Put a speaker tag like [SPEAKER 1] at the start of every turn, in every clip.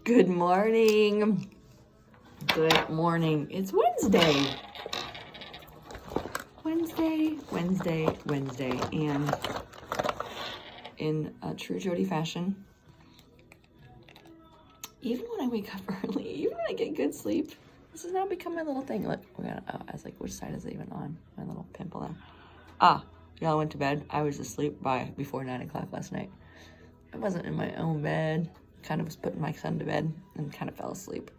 [SPEAKER 1] Good morning. Good morning. It's Wednesday. Wednesday. And in a true Jody fashion, even when I wake up early, even when I get good sleep, this has now become my little thing. Look, I was like, which side is it even on? My little pimple there. Y'all went to bed. I was asleep before 9 o'clock last night. I wasn't in my own bed. Kind of was putting my son to bed and kind of fell asleep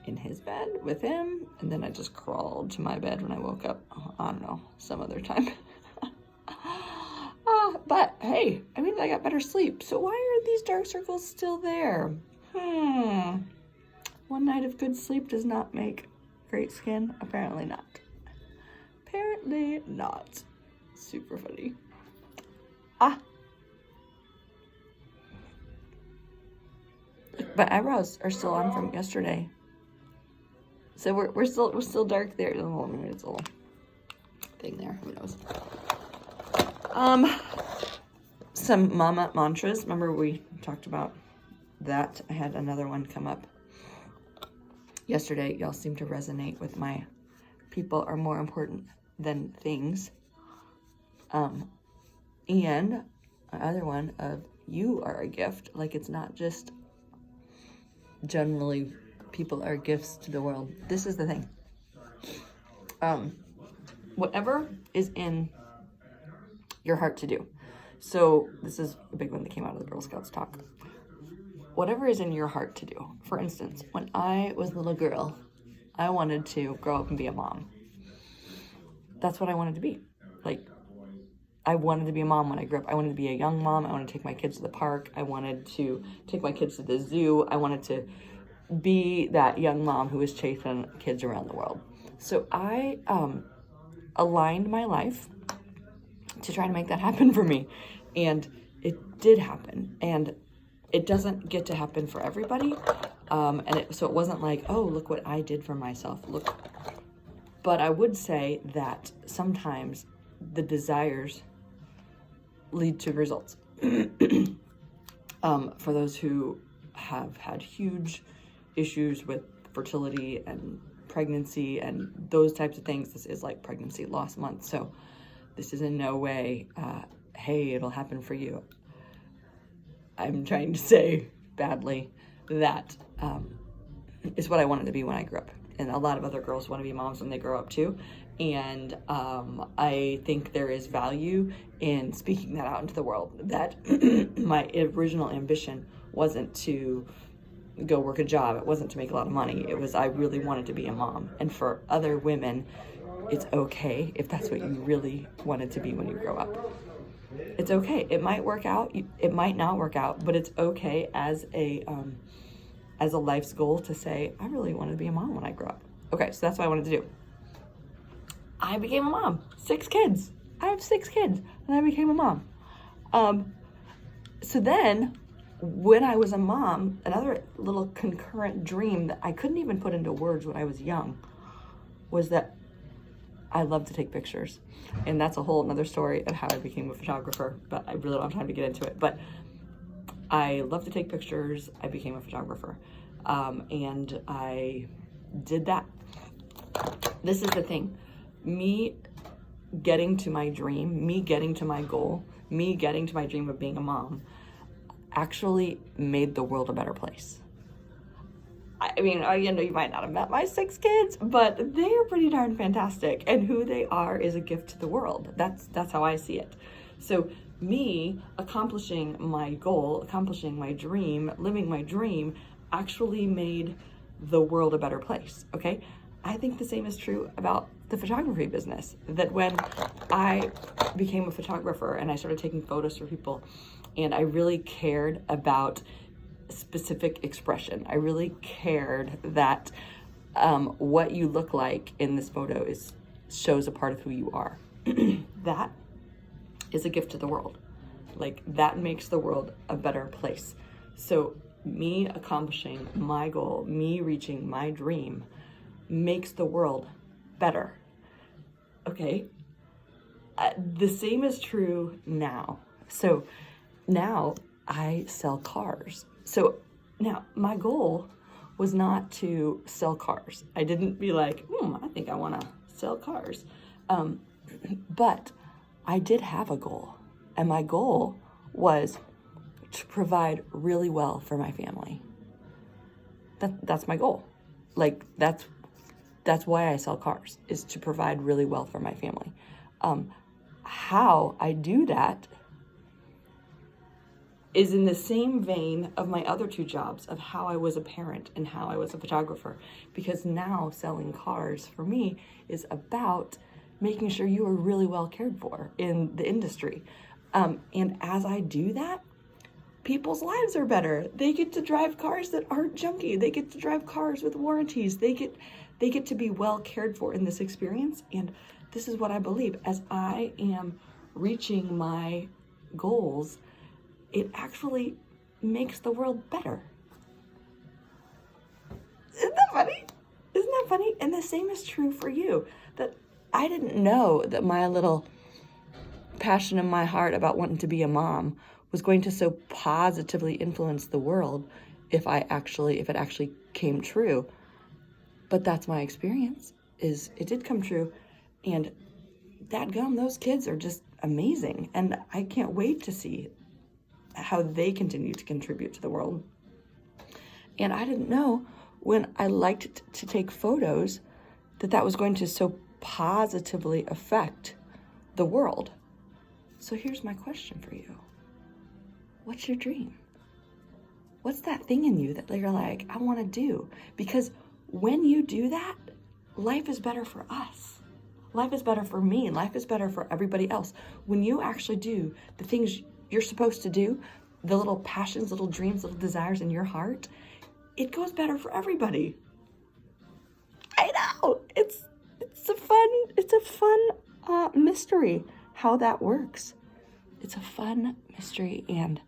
[SPEAKER 1] in his bed with him. And then I just crawled to my bed when I woke up. I don't know, some other time. But hey, I mean, I got better sleep. So why are these dark circles still there? One night of good sleep does not make great skin. Apparently not. Apparently not. Super funny. My eyebrows are still on from yesterday. So we're still dark there. Oh, maybe it's a little thing there. Who knows? Some mama mantras. Remember we talked about that? I had another one come up yesterday. Y'all seem to resonate with my people are more important than things. And my other one of you are a gift. Like, it's not just generally people are gifts to the world. This is the thing. Whatever is in your heart to do. So this is a big one that came out of the Girl Scouts talk. Whatever is in your heart to do. For instance, when I was a little girl, I wanted to grow up and be a mom. That's what I wanted to be. Like, I wanted to be a mom when I grew up. I wanted to be a young mom. I wanted to take my kids to the park. I wanted to take my kids to the zoo. I wanted to be that young mom who was chasing kids around the world. So I aligned my life to try to make that happen for me. And it did happen. And it doesn't get to happen for everybody. So it wasn't like, oh, look what I did for myself. Look. But I would say that sometimes the desires lead to results. For those who have had huge issues with fertility and pregnancy and those types of things, this is like pregnancy loss month. So this is in no way, hey, it'll happen for you. I'm trying to say badly that is what I wanted to be when I grew up. And a lot of other girls want to be moms when they grow up too. And I think there is value in speaking that out into the world. That my original ambition wasn't to go work a job. It wasn't to make a lot of money. It was I really wanted to be a mom. And for other women, it's okay if that's what you really wanted to be when you grow up. It's okay. It might work out. It might not work out. But it's okay as a life's goal to say, I really wanted to be a mom when I grew up. Okay, so that's what I wanted to do. I became a mom. 6 kids. I have 6 kids, and I became a mom. So then, when I was a mom, another little concurrent dream that I couldn't even put into words when I was young was that I love to take pictures. And that's a whole another story of how I became a photographer, but I really don't have time to get into it. But I love to take pictures. I became a photographer. And I did that. This is the thing. Me getting to my dream, me getting to my goal, me getting to my dream of being a mom actually made the world a better place. I mean, you might not have met my 6 kids, but they are pretty darn fantastic. And who they are is a gift to the world. That's how I see it. So me accomplishing my goal, accomplishing my dream, living my dream actually made the world a better place, okay? I think the same is true about the photography business, that when I became a photographer and I started taking photos for people and I really cared about specific expression, I really cared that what you look like in this photo shows a part of who you are. That is a gift to the world. Like, that makes the world a better place. So me accomplishing my goal, me reaching my dream makes the world better. Okay? The same is true now. So now I sell cars. So Now, my goal was not to sell cars. I didn't be like, I think I want to sell cars. But I did have a goal. And my goal was to provide really well for my family. That's my goal. Like, that's why I sell cars, is to provide really well for my family. How I do that is in the same vein of my other two jobs, of how I was a parent and how I was a photographer. Because now selling cars for me is about making sure you are really well cared for in the industry. And as I do that, people's lives are better. They get to drive cars that aren't junky. They get to drive cars with warranties. They get to be well cared for in this experience. And this is what I believe. As I am reaching my goals, it actually makes the world better. Isn't that funny? Isn't that funny? And the same is true for you. That I didn't know that my little passion in my heart about wanting to be a mom was going to so positively influence the world if it actually came true. But that's my experience, is it did come true. And dadgum, those kids are just amazing. And I can't wait to see how they continue to contribute to the world. And I didn't know, when I liked to take photos, that was going to so positively affect the world. So here's my question for you. What's your dream? What's that thing in you that you're like, I want to do? Because when you do that, life is better for us. Life is better for me. Life is better for everybody else. When you actually do the things you're supposed to do, the little passions, little dreams, little desires in your heart, it goes better for everybody. I know. It's a fun mystery how that works. It's a fun mystery. And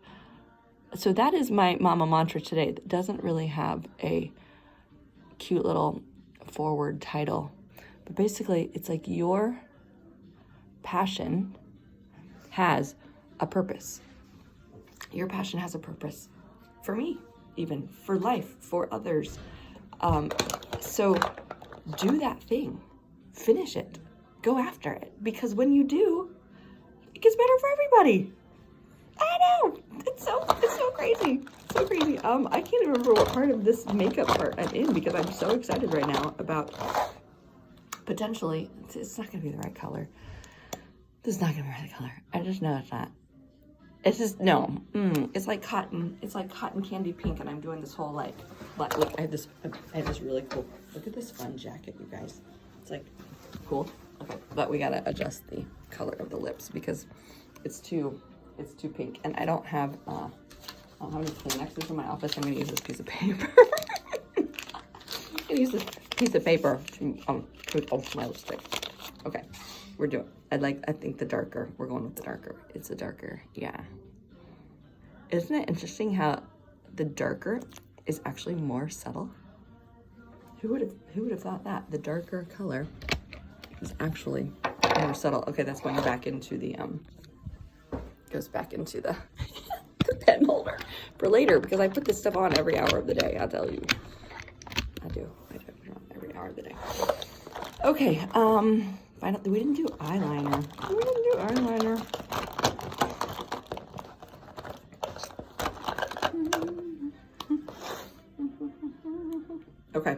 [SPEAKER 1] so that is my mama mantra today. That doesn't really have a cute little forward title, but basically it's like your passion has a purpose. Your passion has a purpose for me, even for life, for others. So do that thing, finish it, go after it, because when you do, it gets better for everybody. I know, it's so crazy, so crazy. I can't even remember what part of this makeup part I'm in, because I'm so excited right now about potentially, it's not gonna be the right color. This is not gonna be the right color. I just know it's not. It's just, no, it's like cotton candy pink, and I'm doing this whole like I have this really cool, look at this fun jacket, you guys. It's like cool. Okay, but we gotta adjust the color of the lips because it's too pink, and I don't have any Kleenexes in my office. I'm gonna use this piece of paper. I'm gonna use this piece of paper to put my lipstick. Okay, we're doing. I think the darker. We're going with the darker. It's a darker, yeah. Isn't it interesting how the darker is actually more subtle? Who would have thought that the darker color is actually more subtle? Okay, that's going back into the goes back into the the pen holder for later, because I put this stuff on every hour of the day. I'll tell you, I do put it on every hour of the day. Okay, we didn't do eyeliner. Okay.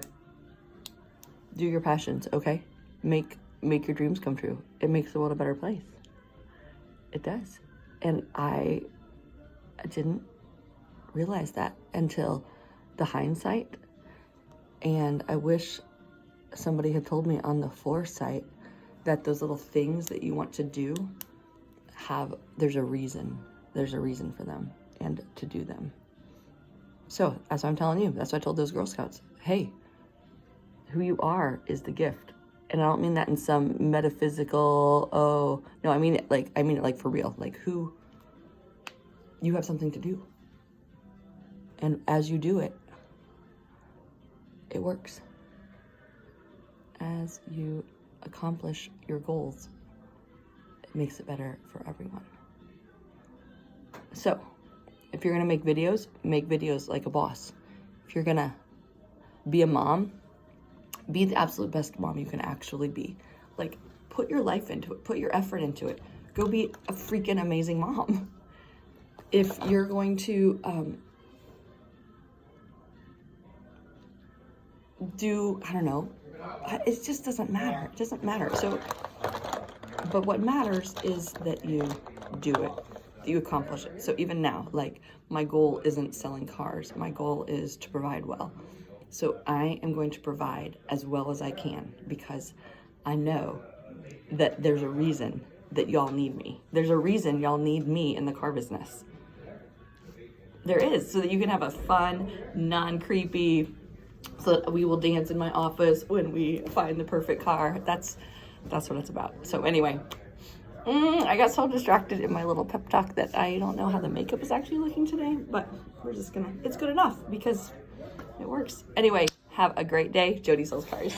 [SPEAKER 1] Do your passions, okay? Make your dreams come true. It makes the world a better place. It does. And I didn't realize that until the hindsight. And I wish somebody had told me on the foresight that those little things that you want to do there's a reason for them and to do them. So that's what I'm telling you. That's what I told those Girl Scouts. Hey, who you are is the gift. And I don't mean that in some metaphysical, no, I mean it like for real. Like, who, you have something to do. And as you do it, it works. As you accomplish your goals, it makes it better for everyone. So, if you're gonna make videos like a boss. if you're gonna be a mom, be the absolute best mom you can actually be. Like, put your life into it, put your effort into it. Go be a freaking amazing mom. If you're going to do, I don't know, it just doesn't matter. It doesn't matter. So, but what matters is that you do it, that you accomplish it. So even now, like, my goal isn't selling cars. My goal is to provide well. So I am going to provide as well as I can, because I know that there's a reason that y'all need me. There's a reason y'all need me in the car business. There is, so that you can have a fun, non-creepy, so that we will dance in my office when we find the perfect car. That's what it's about. So anyway, I got so distracted in my little pep talk that I don't know how the makeup is actually looking today, but we're just gonna, it's good enough because it works. Anyway, have a great day. Jody sells cars.